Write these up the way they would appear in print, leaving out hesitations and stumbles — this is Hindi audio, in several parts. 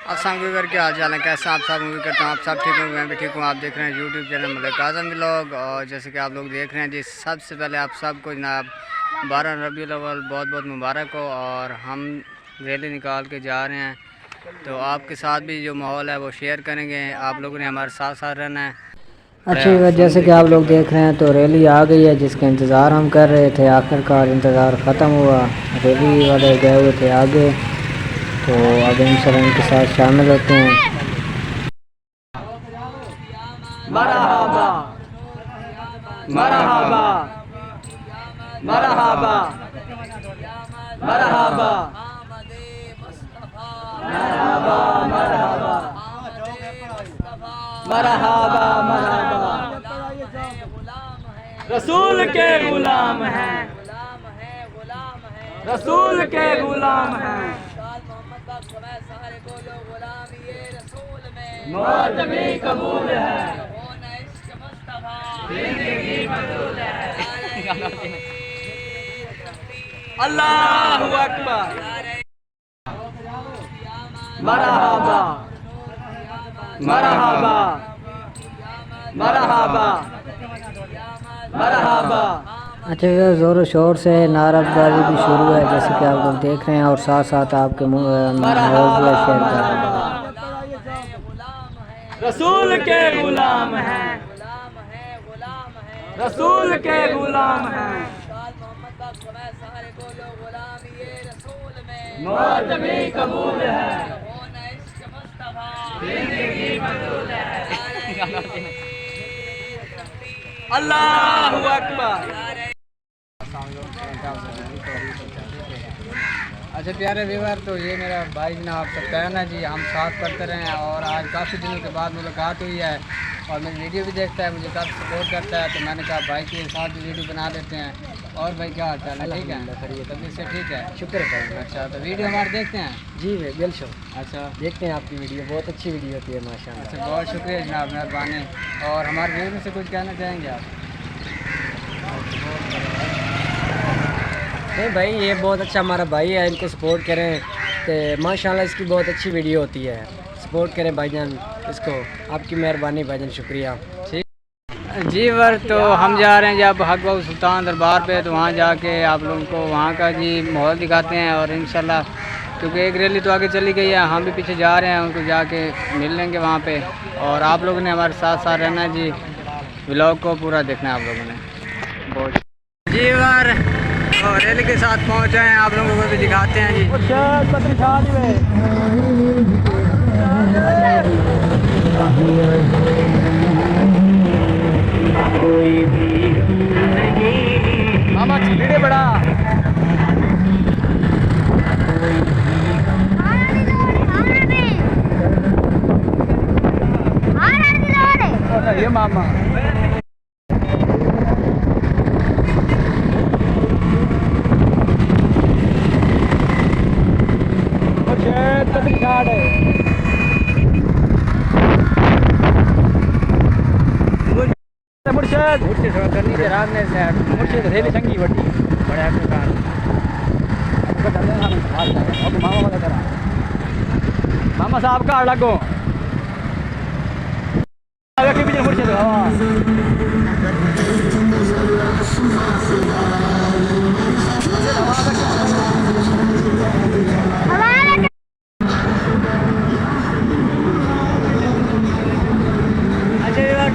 अस्सलाम वालेकुम, क्या हाल चाल है, कैसे आप सब? उम्मीद करता हूँ आप सब ठीक होंगे, मैं भी ठीक हूँ। आप देख रहे हैं यूट्यूब चैनल मलिक आज़म व्लॉग। और जैसे कि आप लोग देख रहे हैं जी, सबसे पहले आप सबको जनाब 12 रबीउल अव्वल बहुत बहुत मुबारक हो। और हम रैली निकाल के जा रहे हैं, तो आपके साथ भी जो माहौल है वो शेयर करेंगे। आप लोगों ने हमारे साथ साथ रहना है। अच्छी जैसे कि आप लोग देख रहे हैं तो रैली आ गई है जिसका इंतज़ार हम कर रहे थे। आखिरकार इंतज़ार ख़त्म हुआ, रैली वाले गए हुए थे आगे, तो अब इंशाल्लाह इनके साथ शामिल होते हैं। मरहबा मरहबा मरहबा मरहबा मरहबा मरहबा मरहबा रसूल के गुलाम हैं, रसूल के गुलाम हैं। मौत भी कबूल है, जिंदगी मकबूल है। अल्लाहु अकबर। मरहबा मरहबा मरहबा मरहबा। अच्छा, ज़ोर शोर से नाराबाजी भी शुरू है जैसे कि आप लोग देख रहे हैं, और साथ साथ आपके शेयर कर रहे हैं। रसूल के गुलाम हैं, रसूल के गुलाम हैं। मौत भी कबूल है, जिंदगी मकबूल है। अल्लाहु अकबर। अच्छा प्यारे व्यूअर, तो ये मेरा भाई जनाब सत्यान है जी, हम साथ पढ़ते रहे हैं और आज काफ़ी दिनों के बाद मुलाकात हुई है और मेरी वीडियो भी देखता है, मुझे काफ़ी सपोर्ट करता है। तो मैंने कहा भाई के साथ भी वीडियो बना देते हैं। और भाई क्या हाल चाल है? ठीक है, खैरिए, तबीयत से ठीक है? शुक्र है भाई। अच्छा, तो वीडियो हमारे देखते हैं जी भाई, बिल्कुल। अच्छा, देखते हैं आपकी वीडियो, बहुत अच्छी वीडियो होती है माशाल्लाह। अच्छा, बहुत शुक्रिया जनाब, मेहरबानी। और हमारे व्यूअर से कुछ कहना चाहेंगे आप? नहीं भाई, ये बहुत अच्छा हमारा भाई है, इनको सपोर्ट करें तो माशाल्लाह इसकी बहुत अच्छी वीडियो होती है। सपोर्ट करें भाईजान इसको, आपकी मेहरबानी भाईजान, शुक्रिया। ठीक जी वर, तो हम जा रहे हैं जब हक बाबू सुल्तान दरबार पे, तो वहाँ जाके आप लोगों को वहाँ का जी माहौल दिखाते हैं। और इंशाल्लाह क्योंकि एक रैली तो आगे चली गई है, हम भी पीछे जा रहे हैं, उनको जाके मिल लेंगे वहाँ पे। और आप लोगों ने हमारे साथ साथ रहना है जी, व्लॉग को पूरा देखना है आप लोगों ने। बहुत जी वर, और रैली के साथ पहुँचे हैं, आप लोगों को भी दिखाते हैं जी। कोई भी नहीं मामा वीडियो बड़ा ये मामा रेली चंगी वड्डी बड़े मामा साहब का लगो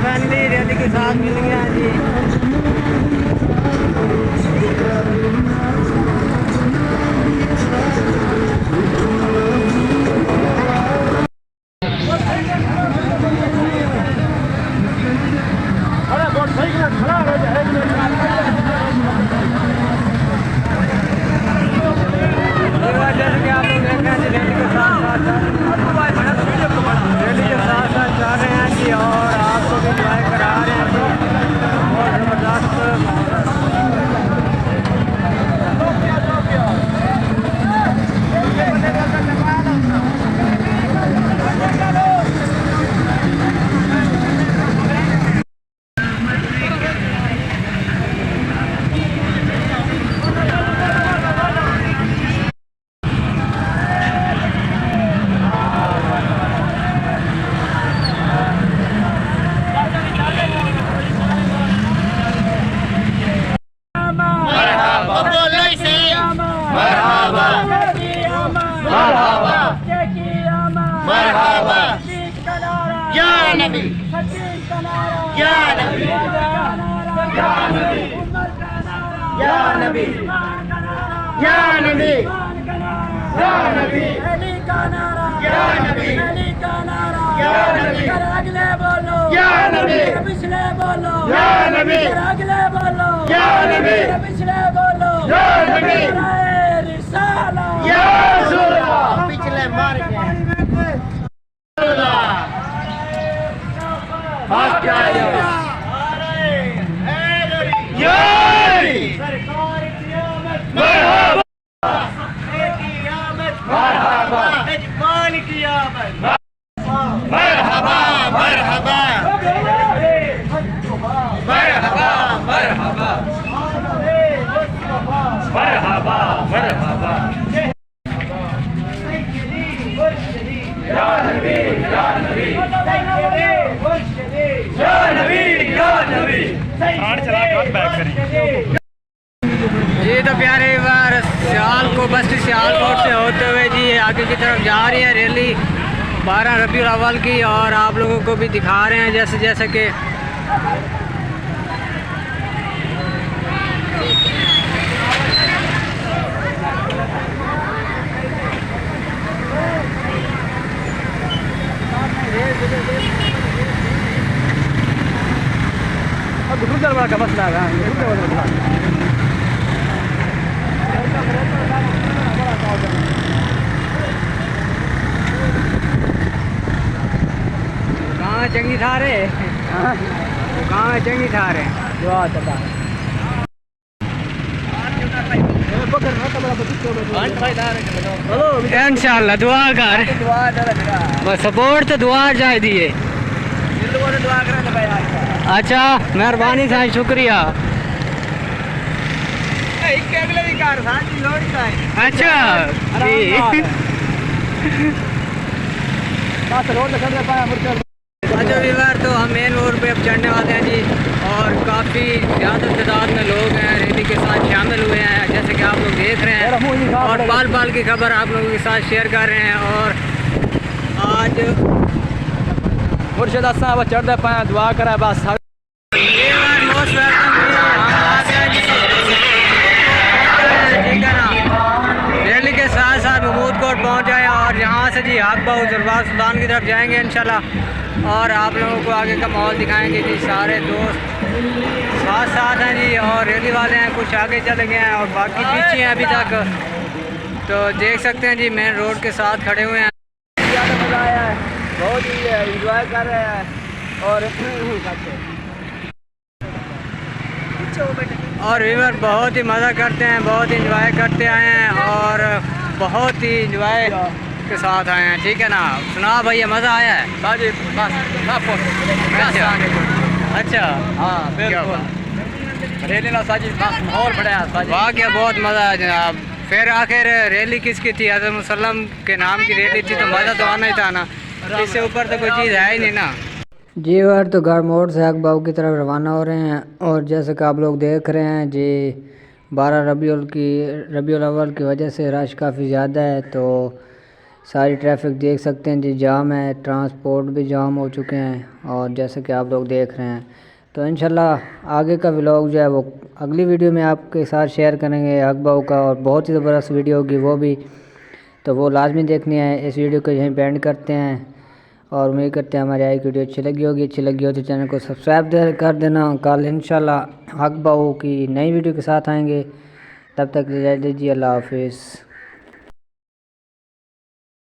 फैमिली रैली के साथ मिल गया जी। जैसे कि आप लोग देख रहे हैं जी, रैली के साथ साथ जा रहे हैं जी, और आपको भी इंजॉय करा रहे हैं जी। बहुत ज़बरदस्त मरहबा या नबी या नबी या नबी या नबी या नबी या नबी या नबी या नबी अगले बोलो या नबी पिछले बोलो या नबी अगले बोलो या नबी पिछले बोलो या नबी रिसाला या रसूल अल्लाह पिछले मार गए हाथ क्या है या सरकार क़यामत मरहबा क़यामत मरहबा इजमाल क़यामत मरहबा मरहबा मरहबा मरहबा मरहबा मरहबा या नबी या नबी या नबी या नबी ये तो प्यारे बार सियालकोट बस्ती सियालकोट से होते हुए जी आगे की तरफ जा रही है रैली 12 रबीउल अव्वल की। और आप लोगों को भी दिखा रहे हैं जैसे जैसे कि कहाँ चंगी था रे कहाँ चंगी था रे इंशाल्लाह दुआ कर बस सपोर्ट तो दुआ चाहिए। अच्छा मेहरबानी साईं शुक्रिया। अच्छा अच्छा वीवर तो हम मेन रोड पे अब चढ़ने वाले हैं जी। और काफ़ी ज़्यादा तादाद में लोग हैं रैली के साथ शामिल हुए हैं जैसे कि आप लोग देख रहे हैं। और पाल पाल की खबर आप लोगों के साथ शेयर कर रहे हैं। और आज मुर्शिद साहब चढ़ते पाए दुआ करा बस मोस्ट वेलकम जी। हम आ गए जी ठीक है ना। रैली के साथ साथ महमूद कोट पहुँच जाए और यहाँ से जी हक बाऊ दरबार सुल्तान की तरफ जाएंगे इंशाल्लाह। और आप लोगों को आगे का माहौल दिखाएंगे जी। सारे दोस्त साथ साथ हैं जी और रैली वाले हैं कुछ आगे चले गए हैं और बाकी पीछे हैं अभी तक। तो देख सकते हैं जी मेन रोड के साथ खड़े हुए हैं। ज़्यादा मज़ा आया है, बहुत ही इंजॉय कर रहे हैं। और वीवर बहुत ही मज़ा करते हैं, बहुत इंजॉय करते आए हैं और बहुत ही इंजॉय के साथ आए हैं। ठीक है ना। सुना भैया मज़ा आया है? अच्छा हाँ बिल्कुल रैली ना साजिद माहौल बढ़िया वाह क्या बहुत मज़ा आया जनाब। फिर आखिर रैली किसकी थी? हज़रत मुसल्लम के नाम की रैली थी तो मज़ा तो आना ही था ना। इससे ऊपर तो कोई चीज़ है ही नहीं ना। जी वार तो गाड़ मोड़ से हक बाऊ की तरफ रवाना हो रहे हैं। और जैसे कि आप लोग देख रहे हैं जी 12 रबीउल अव्वल की वजह से रश काफ़ी ज़्यादा है। तो सारी ट्रैफिक देख सकते हैं जी जाम है, ट्रांसपोर्ट भी जाम हो चुके हैं। और जैसे कि आप लोग देख रहे हैं तो इंशाल्लाह आगे का व्लॉग जो है वो अगली वीडियो में आपके साथ शेयर करेंगे हक बाऊ का। और बहुत ही ज़बरदस्त वीडियो होगी वो भी, तो वो लाजमी देखनी है। इस वीडियो को यहीं पे एंड करते हैं और उम्मीद करते हैं हमारी आई वीडियो अच्छी लगी हो तो चैनल को सब्सक्राइब कर देना। कल इंशाल्लाह हक बाऊ की नई वीडियो के साथ आएंगे। तब तक इजाज़त दीजिए। अल्लाह हाफिज़।